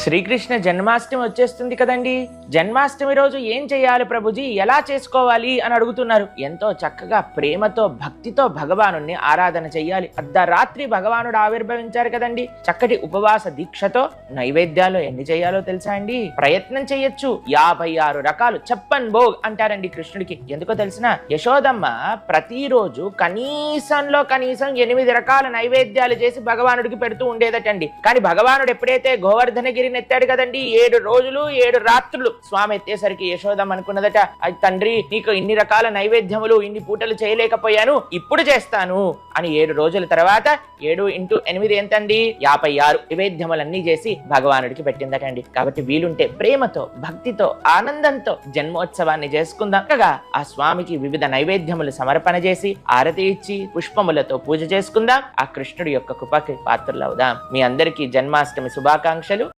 శ్రీకృష్ణ జన్మాష్టమి వచ్చేస్తుంది కదండి. జన్మాష్టమి రోజు ఏం చేయాలి ప్రభుజీ, ఎలా చేసుకోవాలి అని అడుగుతున్నారు. ఎంతో చక్కగా ప్రేమతో భక్తితో భగవానుణ్ణి ఆరాధన చెయ్యాలి. అర్ధరాత్రి భగవానుడు ఆవిర్భవించారు కదండి. చక్కటి ఉపవాస దీక్షతో నైవేద్యాలు ఎన్ని చేయాలో తెలుసా అండి? ప్రయత్నం చేయొచ్చు. 56 రకాలు చెప్పన్ భోగ్ అంటారండి కృష్ణుడికి. ఎందుకో తెలిసిన, యశోదమ్మ ప్రతిరోజు కనీసంలో కనీసం 8 రకాల నైవేద్యాలు చేసి భగవానుడికి పెడుతూ ఉండేదటండి. కానీ భగవానుడు ఎప్పుడైతే గోవర్ధనగిరి ఎత్తాడు కదండి, 7 రోజులు 7 రాత్రులు స్వామి ఎత్తేసరికి యశోదమ్మ అనుకున్నదట, అది తండ్రి నీకు ఇన్ని రకాల నైవేద్యములు ఇన్ని పూటలు చేయలేకపోయాను, ఇప్పుడు చేస్తాను అని 7 రోజుల తర్వాత 7 × 8 ఎంతండి? 56 నైవేద్యములన్నీ చేసి భగవానుడికి పెట్టిందటండి. కాబట్టి వీలుంటే ప్రేమతో భక్తితో ఆనందంతో జన్మోత్సవాన్ని చేసుకుందాం. ఆ స్వామికి వివిధ నైవేద్యములు సమర్పణ చేసి ఆరతి ఇచ్చి పుష్పములతో పూజ చేసుకుందాం. ఆ కృష్ణుడి యొక్క కృపకి పాత్రలవుదాం. మీ అందరికీ జన్మాష్టమి శుభాకాంక్షలు.